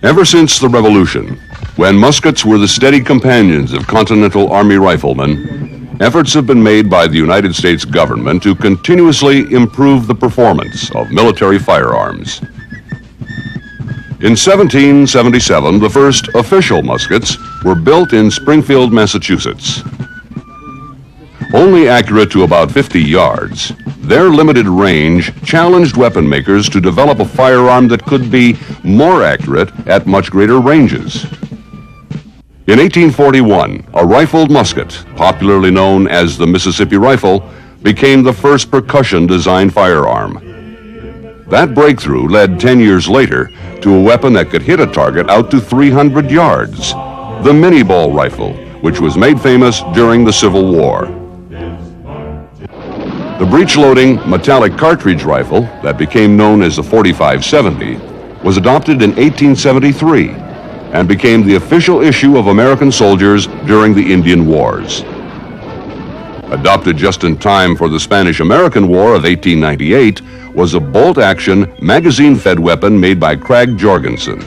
Ever since the Revolution, when muskets were the steady companions of Continental Army riflemen, efforts have been made by the United States government to continuously improve the performance of military firearms. In 1777, the first official muskets were built in Springfield, Massachusetts. Only accurate to about 50 yards, their limited range challenged weapon makers to develop a firearm that could be more accurate at much greater ranges. In 1841, a rifled musket, popularly known as the Mississippi rifle, became the first percussion-designed firearm. That breakthrough led 10 years later to a weapon that could hit a target out to 300 yards, the mini-ball rifle, which was made famous during the Civil War. The breech-loading metallic cartridge rifle that became known as the 4570 was adopted in 1873 and became the official issue of American soldiers during the Indian Wars. Adopted just in time for the Spanish-American War of 1898 was a bolt-action, magazine-fed weapon made by Krag Jorgensen.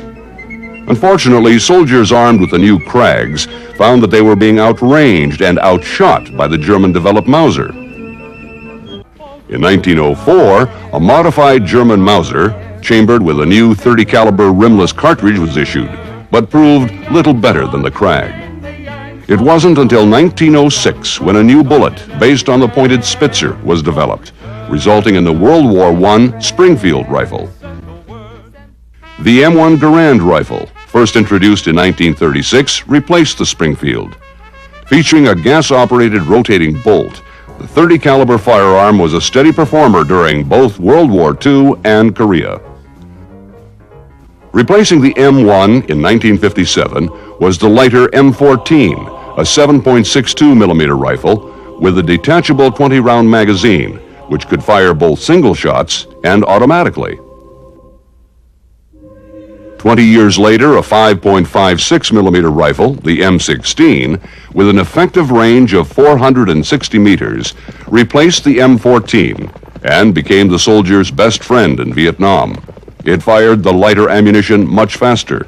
Unfortunately, soldiers armed with the new Krags found that they were being outranged and outshot by the German-developed Mauser. In 1904, a modified German Mauser, chambered with a new .30 caliber rimless cartridge, was issued, but proved little better than the Krag. It wasn't until 1906 when a new bullet based on the pointed Spitzer was developed, resulting in the World War I Springfield rifle. The M1 Garand rifle, first introduced in 1936, replaced the Springfield. Featuring a gas-operated rotating bolt, the .30 caliber firearm was a steady performer during both World War II and Korea. Replacing the M1 in 1957 was the lighter M14, a 7.62 millimeter rifle with a detachable 20-round magazine, which could fire both single shots and automatically. 20 years later, a 5.56 millimeter rifle, the M16, with an effective range of 460 meters, replaced the M14 and became the soldier's best friend in Vietnam. It fired the lighter ammunition much faster.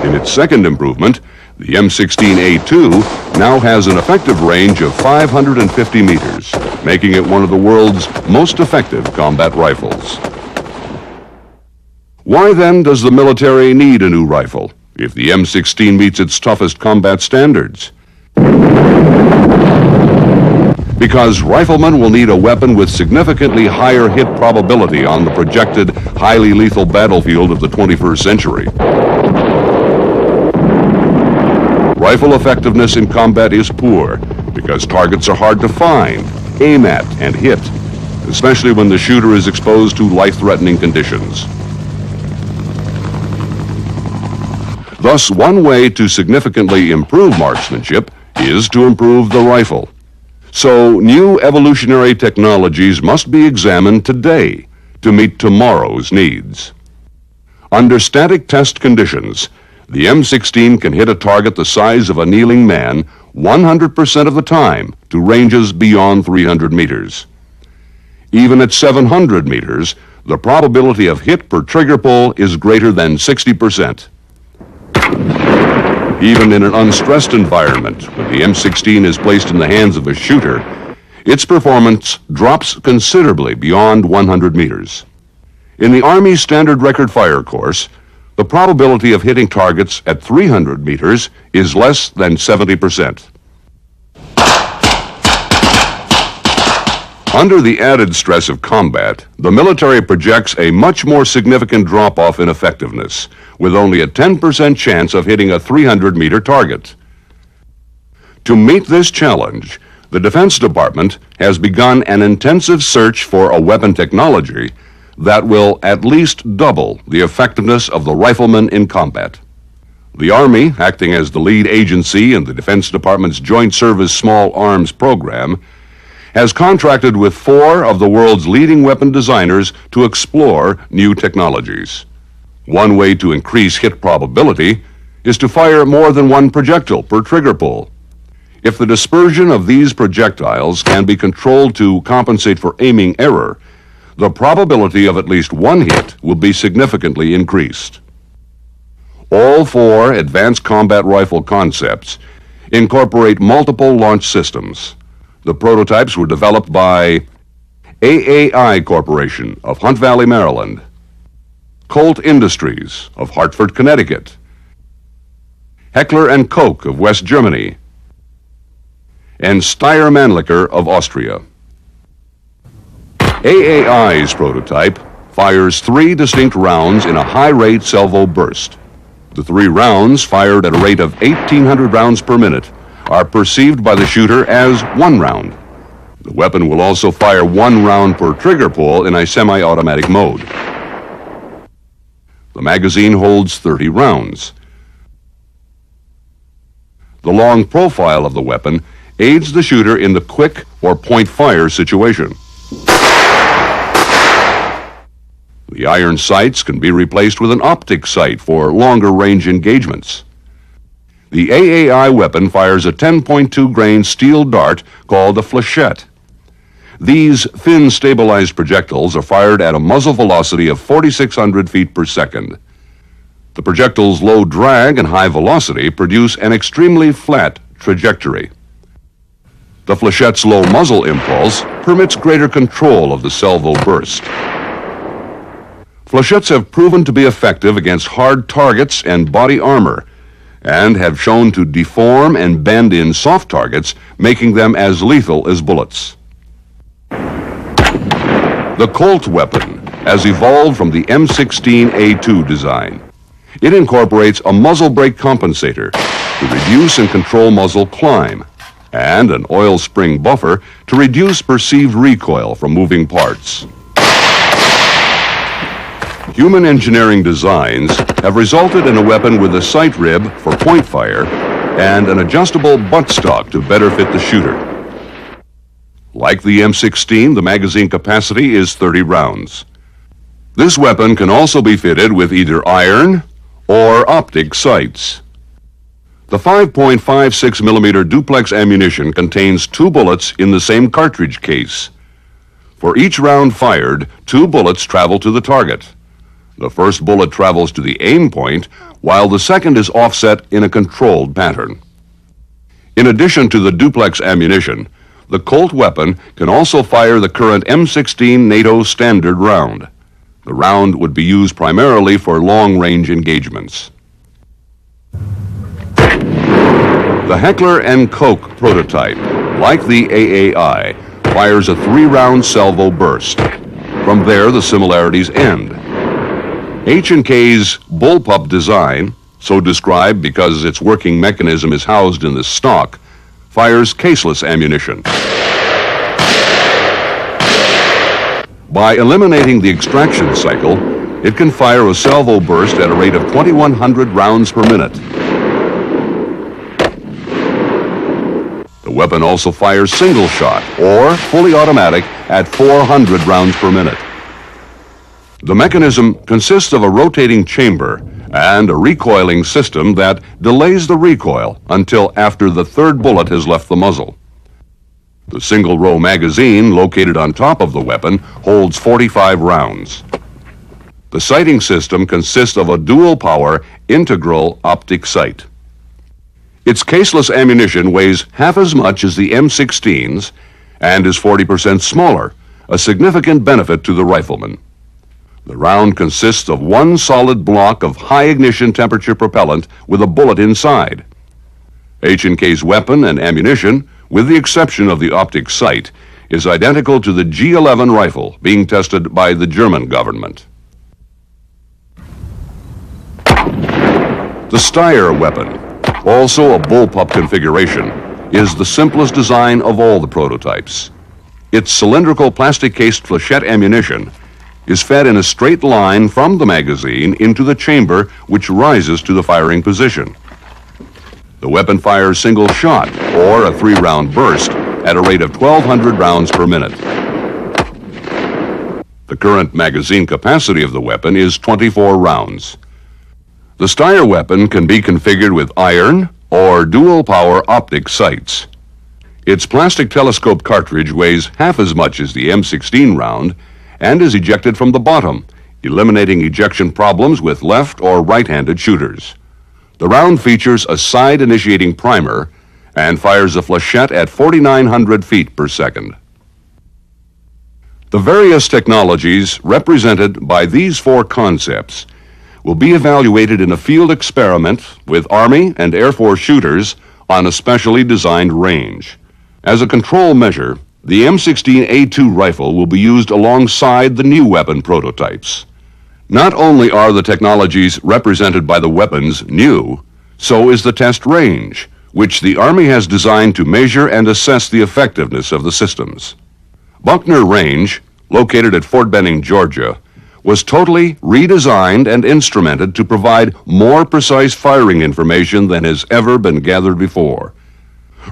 In its second improvement, the M16A2 now has an effective range of 550 meters, making it one of the world's most effective combat rifles. Why then does the military need a new rifle if the M16 meets its toughest combat standards? Because riflemen will need a weapon with significantly higher hit probability on the projected highly lethal battlefield of the 21st century. Rifle effectiveness in combat is poor because targets are hard to find, aim at, and hit, especially when the shooter is exposed to life-threatening conditions. Thus, one way to significantly improve marksmanship is to improve the rifle. So, new evolutionary technologies must be examined today to meet tomorrow's needs. Under static test conditions, the M16 can hit a target the size of a kneeling man 100% of the time to ranges beyond 300 meters. Even at 700 meters, the probability of hit per trigger pull is greater than 60%. Even in an unstressed environment, when the M16 is placed in the hands of a shooter, its performance drops considerably beyond 100 meters. In the Army Standard Record Fire Course, the probability of hitting targets at 300 meters is less than 70%. Under the added stress of combat, the military projects a much more significant drop-off in effectiveness, with only a 10% chance of hitting a 300-meter target. To meet this challenge, the Defense Department has begun an intensive search for a weapon technology that will at least double the effectiveness of the rifleman in combat. The Army, acting as the lead agency in the Defense Department's Joint Service Small Arms Program, has contracted with 4 of the world's leading weapon designers to explore new technologies. One way to increase hit probability is to fire more than one projectile per trigger pull. If the dispersion of these projectiles can be controlled to compensate for aiming error, the probability of at least one hit will be significantly increased. All four advanced combat rifle concepts incorporate multiple launch systems. The prototypes were developed by AAI Corporation of Hunt Valley, Maryland, Colt Industries of Hartford, Connecticut, Heckler & Koch of West Germany, and Steyr-Mannlicher of Austria. AAI's prototype fires 3 distinct rounds in a high-rate salvo burst. The 3 rounds, fired at a rate of 1,800 rounds per minute, are perceived by the shooter as 1 round. The weapon will also fire 1 round per trigger pull in a semi-automatic mode. The magazine holds 30 rounds. The long profile of the weapon aids the shooter in the quick or point-fire situation. The iron sights can be replaced with an optic sight for longer range engagements. The AAI weapon fires a 10.2 grain steel dart called a flechette. These thin stabilized projectiles are fired at a muzzle velocity of 4,600 feet per second. The projectile's low drag and high velocity produce an extremely flat trajectory. The flechette's low muzzle impulse permits greater control of the salvo burst. Flechettes have proven to be effective against hard targets and body armor, and have shown to deform and bend in soft targets, making them as lethal as bullets. The Colt weapon has evolved from the M16A2 design. It incorporates a muzzle brake compensator to reduce and control muzzle climb, and an oil spring buffer to reduce perceived recoil from moving parts. Human engineering designs have resulted in a weapon with a sight rib for point fire and an adjustable buttstock to better fit the shooter. Like the M16, the magazine capacity is 30 rounds. This weapon can also be fitted with either iron or optic sights. The 5.56 millimeter duplex ammunition contains 2 bullets in the same cartridge case. For each round fired, 2 bullets travel to the target. The first bullet travels to the aim point, while the second is offset in a controlled pattern. In addition to the duplex ammunition, the Colt weapon can also fire the current M16 NATO standard round. The round would be used primarily for long-range engagements. The Heckler & Koch prototype, like the AAI, fires a 3-round salvo burst. From there, the similarities end. H&K's bullpup design, so described because its working mechanism is housed in the stock, fires caseless ammunition. By eliminating the extraction cycle, it can fire a salvo burst at a rate of 2,100 rounds per minute. The weapon also fires single shot or fully automatic at 400 rounds per minute. The mechanism consists of a rotating chamber and a recoiling system that delays the recoil until after the 3rd bullet has left the muzzle. The single-row magazine located on top of the weapon holds 45 rounds. The sighting system consists of a dual-power integral optic sight. Its caseless ammunition weighs half as much as the M16's and is 40% smaller, a significant benefit to the rifleman. The round consists of 1 solid block of high ignition temperature propellant with a bullet inside. H&K's weapon and ammunition, with the exception of the optic sight, is identical to the G11 rifle being tested by the German government. The Steyr weapon, also a bullpup configuration, is the simplest design of all the prototypes. Its cylindrical plastic-cased flechette ammunition is fed in a straight line from the magazine into the chamber, which rises to the firing position. The weapon fires single shot, or a 3-round burst, at a rate of 1,200 rounds per minute. The current magazine capacity of the weapon is 24 rounds. The Steyr weapon can be configured with iron or dual-power optic sights. Its plastic telescope cartridge weighs half as much as the M16 round and is ejected from the bottom, eliminating ejection problems with left or right-handed shooters. The round features a side-initiating primer and fires a flechette at 4,900 feet per second. The various technologies represented by these four concepts will be evaluated in a field experiment with Army and Air Force shooters on a specially designed range. As a control measure, the M16A2 rifle will be used alongside the new weapon prototypes. Not only are the technologies represented by the weapons new, so is the test range, which the Army has designed to measure and assess the effectiveness of the systems. Buckner Range, located at Fort Benning, Georgia, was totally redesigned and instrumented to provide more precise firing information than has ever been gathered before.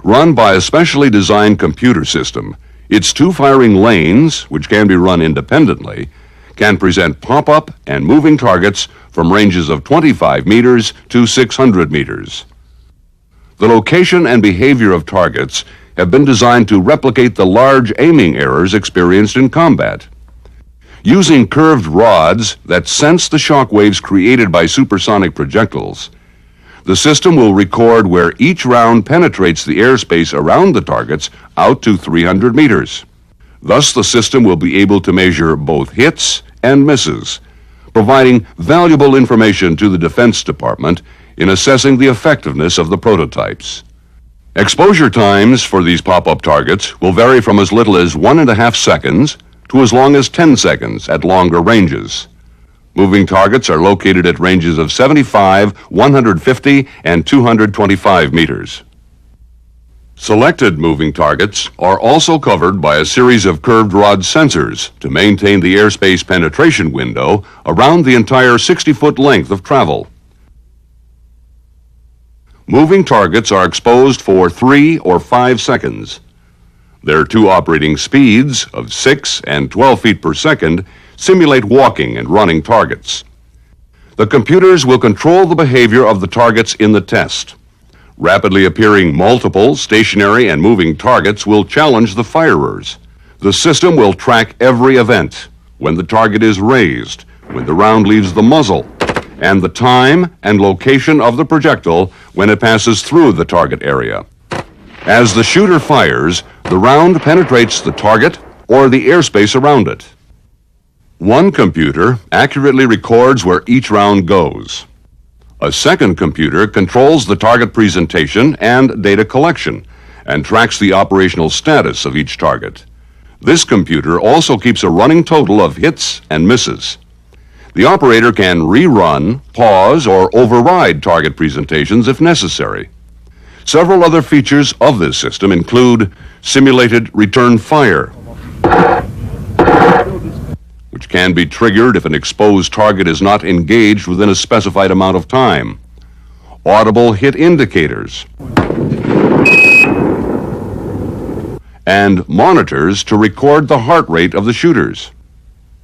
Run by a specially designed computer system, its two firing lanes, which can be run independently, can present pop-up and moving targets from ranges of 25 meters to 600 meters. The location and behavior of targets have been designed to replicate the large aiming errors experienced in combat. Using curved rods that sense the shock waves created by supersonic projectiles, the system will record where each round penetrates the airspace around the targets out to 300 meters. Thus, the system will be able to measure both hits and misses, providing valuable information to the Defense Department in assessing the effectiveness of the prototypes. Exposure times for these pop-up targets will vary from as little as 1.5 seconds to as long as 10 seconds at longer ranges. Moving targets are located at ranges of 75, 150, and 225 meters. Selected moving targets are also covered by a series of curved rod sensors to maintain the airspace penetration window around the entire 60-foot length of travel. Moving targets are exposed for 3 or 5 seconds. Their two operating speeds of 6 and 12 feet per second simulate walking and running targets. The computers will control the behavior of the targets in the test. Rapidly appearing multiple stationary and moving targets will challenge the firers. The system will track every event: when the target is raised, when the round leaves the muzzle, and the time and location of the projectile when it passes through the target area. As the shooter fires, the round penetrates the target or the airspace around it. One computer accurately records where each round goes. A second computer controls the target presentation and data collection and tracks the operational status of each target. This computer also keeps a running total of hits and misses. The operator can rerun, pause, or override target presentations if necessary. Several other features of this system include simulated return fire, which can be triggered if an exposed target is not engaged within a specified amount of time, audible hit indicators, and monitors to record the heart rate of the shooters.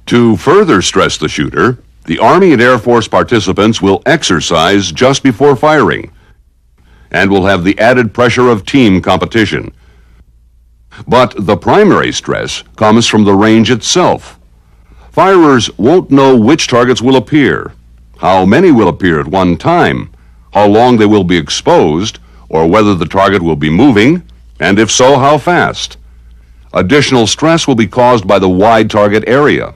To further stress the shooter, the Army and Air Force participants will exercise just before firing and will have the added pressure of team competition. But the primary stress comes from the range itself. Firers won't know which targets will appear, how many will appear at one time, how long they will be exposed, or whether the target will be moving, and if so, how fast. Additional stress will be caused by the wide target area.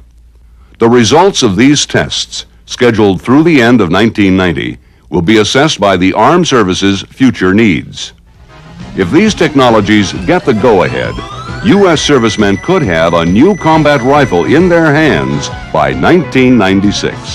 The results of these tests, scheduled through the end of 1990, will be assessed by the Armed Services' future needs. If these technologies get the go-ahead, U.S. servicemen could have a new combat rifle in their hands by 1996.